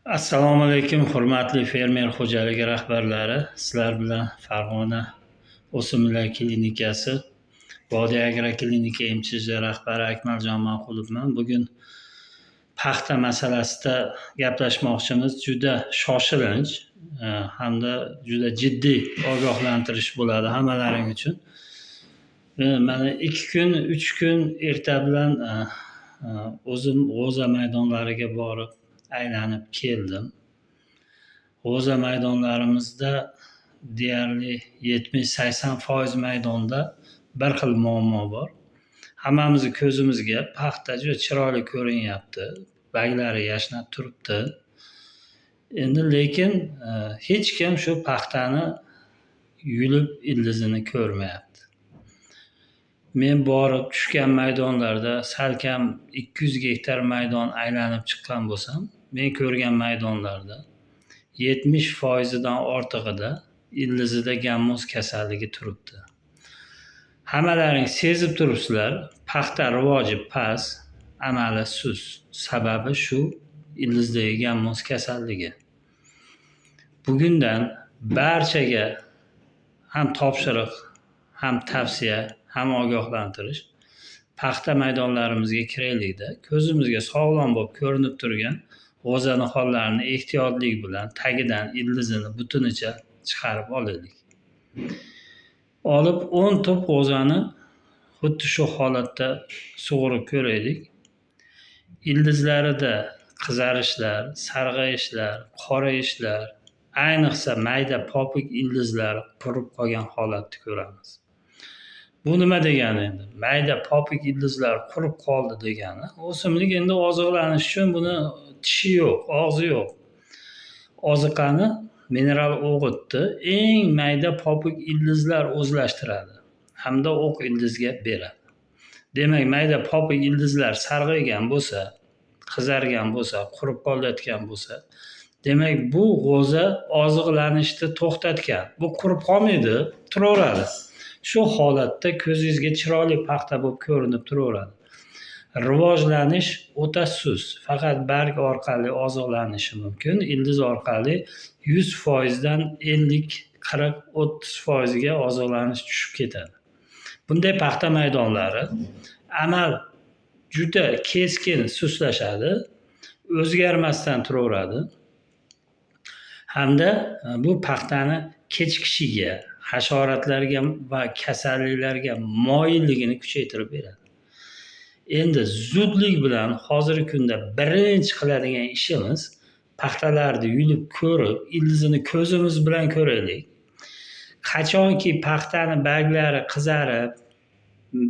Assalomu alaykum, hurmatli fermer xo'jaligi rahbarlari. Sizlar bilan Farg'ona o'simliklar klinikasi, Vodiy agroklinika MChJ rahbari Akmaljon Manqulovman. Bugun paxta masalasida gaplashmoqchimiz. Juda shoshilinch hamda juda jiddiy ogohlantirish bo'ladi hammalaring uchun. Mana 2 kun, 3 kun erta bilan o'zim g'o'za maydonlariga borib aylanib keldim. G'o'za maydonlarimizda deyarli 70-80% maydonda bir xil muammo bor. Hammamizni ko'zimizga paxta juda chiroyli ko'rinyapti. Barglari yashnab turibdi. Endi lekin hech kim shu paxtani yulib ildizini ko'rmayapti. Men borib tushgan maydonlarda salkam 200 gektar maydon aylanib chiqqan bo'lsam, men ko'rgan maydonlarda 70% dan ortig'ida ildizida gammoz kasalligi turibdi. Hammalaring sezib turibsizlar, paxta rivoji past, amali sust. Sababi shu ildizdagi gammoz kasalligi. Bugundan barchaga ham topshiriq, ham tavsiya, ham ogohlantirish. Paxta maydonlarimizga kiraylikda, ko'zimizga sog'lom bo'lib ko'rinib turgan g'o'za nihollarini ehtiyotlik bilan tagidan ildizini butunicha chiqarib olaylik. Olib 10 tup g'o'zani xuddi shu holatda sug'urib ko'raylik. Ildizlarida qizarishlar, sarg'ayishlar, qorayishlar, ayniqsa mayda popuk ildizlar qurib qolgan holatni ko'ramiz. Bu nima degani endi? Mayda popuk ildizlar qurib qoldi degani. O'simlik endi oziqlanish uchun buni tishi yo'q, og'zi yo'q. Oziqani mineral o'g'itni eng mayda popuk ildizlar o'zlashtiradi hamda o'q ildizga beradi. Demak, mayda popuk ildizlar sarg'aygan bo'lsa, qizargan bo'lsa, qurib qolayotgan bo'lsa, demak bu g'o'za oziqlanishni to'xtatgan. Bu qurib qolmaydi, turaveradi. Shu holatda ko'zingizga chiroyli paxta bo'lib ko'rinib turaveradi. Rivojlanish o'ta sust, faqat barg orqali oziqlanishi mumkin. Ildiz orqali 100% dan 50, 40, 30% ga oziqlanish tushib ketadi. Bunday paxta maydonlari amal juda keskin sustlashadi, o'zgarmasdan turaveradi. Hamda bu paxtani kechikishiga, hasharotlarga va kasalliklarga moyilligini kuchaytirib beradi. Endi zudlik bilan hozirgi kunda birinchi qiladigan ishimiz paxtalarni yulib ko'rib, ildizini ko'zimiz bilan ko'raylik. Qachonki paxtani barglari qizarib,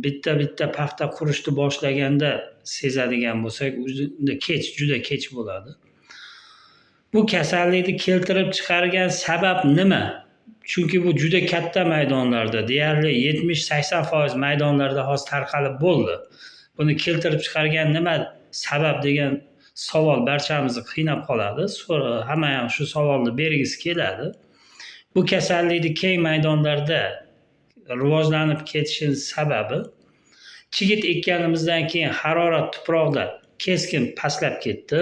bitta paxta qurishni boshlaganda sezadigan bo'lsak, juda kech bo'ladi. Bu kasallikni keltirib chiqargan sabab nima? Chunki bu juda katta maydonlarda, deyarli 70-80% maydonlarda hozir tarqalib bo'ldi. Buni keltirib chiqargan nima sabab degan savol barchamizni qiynab qoladi. Hamma ham shu savolni bergisi keladi. Bu kasallikni keng maydonlarda rivojlanib ketishining sababi chigit ekkanimizdan keyin harorat tuproqda keskin pastlab ketdi.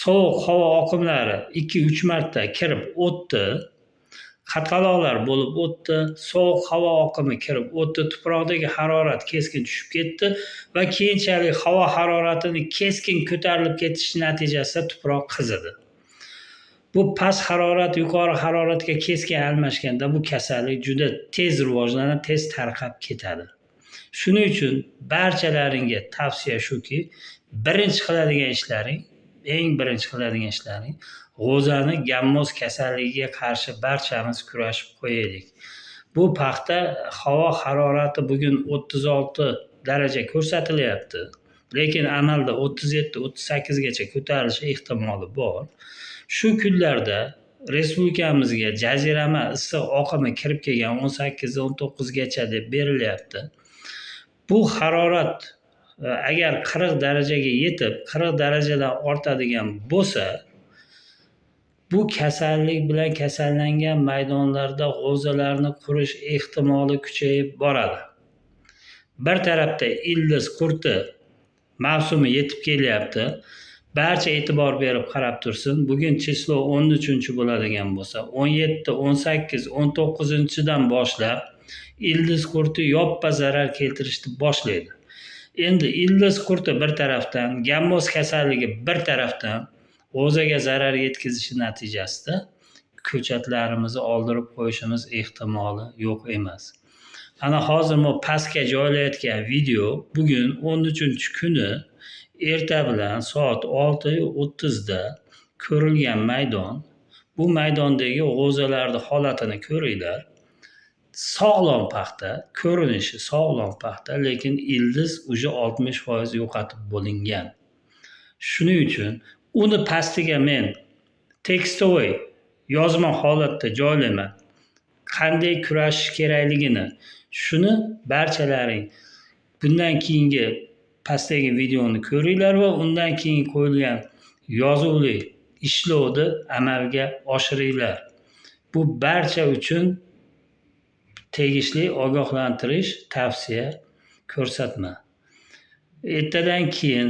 Sovuq havo oqimlari 2-3 marta kirib o'tdi. Qatqaloqlar bo'lib o'tdi, sovuq havo oqimi kirib o'tdi, tuproqdagi harorat keskin tushib ketdi va keyinchalik havo haroratining keskin ko'tarilib ketishi natijasida tuproq qizidi. Bu past harorat yuqori haroratga keskin almashganda bu kasallik juda tez rivojlanib, tez tarqab ketadi. Shuning uchun barchalaringga tavsiya shuki, birinchi qiladigan ishlaring g'o'zani gammoz kasalligiga qarshi barchamiz kurashib qo'yaylik. Bu paxta havo harorati bugun 36 daraja ko'rsatilyapti, lekin amalda 37-38 gacha ko'tarilishi ehtimoli bor. Shu kunlarda respublikamizga jazirama issiq oqimi kirib kelgan 18-19 gacha deb berilyapti. Bu harorat agar 40 darajaga yetib, 40 darajadan ortadigan bo'lsa, bu kasallik bilan kasallangan maydonlarda g'o'zalarni qurish ehtimoli kuchayib boradi. Bir tarafda ildiz qurti mavsumi yetib kelyapti. barcha e'tibor berib qarab tursin. Bugun chislo 13 bo'ladigan bo'lsa, 17, 18, 19dan boshlab ildiz qurti yoppa zarar keltirishni boshlaydi. Endi ildiz qurti bir tarafdan, gammoz kasalligi bir tarafdan g'o'zaga zarar yetkazishi natijasida ko'chatlarimizni oldirib qo'yishimiz ehtimoli yo'q emas. Ana hozir bu pastga joylayotgan video bugun 13-kuni erta bilan soat 6:30 da ko'rilgan maydon. Bu maydondagi g'o'zalarni holatini ko'ringlar. Sog'lom paxta, ko'rinishi sog'lom paxta, lekin ildiz уже 60% yo'qotib bo'lingan. Shuning uchun uni pastiga men tekstovoy yozma holatda joylayman. Qanday kurashish kerakligini. Shuni barchalaring bundan keyingi pastdagi videoni ko'ringlar va undan keyin qo'yilgan yozuvli ishlovni amalga oshiringlar. Bu barcha uchun tegishli ogohlantirish, tavsiya, ko'rsatma. Ertadan keyin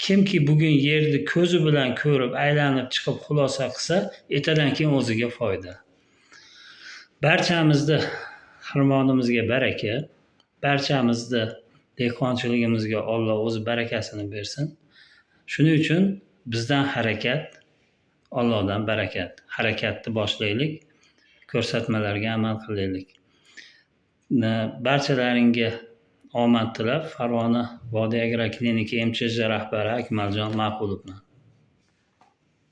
kimki bugun yerni ko'zi bilan ko'rib, aylanib chiqib xulosa qilsa, ertadan keyin o'ziga foyda. Barchamizni xirmonimizga baraka, barchamizni dehqonchiligimizga Alloh o'zi barakasini bersin. Shuning uchun bizdan harakat, Allohdan barakat. Harakatni boshlaylik, ko'rsatmalarga amal qilaylik. Barchalaringga omad tilab, Farg'ona Vodiy agroklinika MChJ rahbari Akmaljon Ma'qulovman.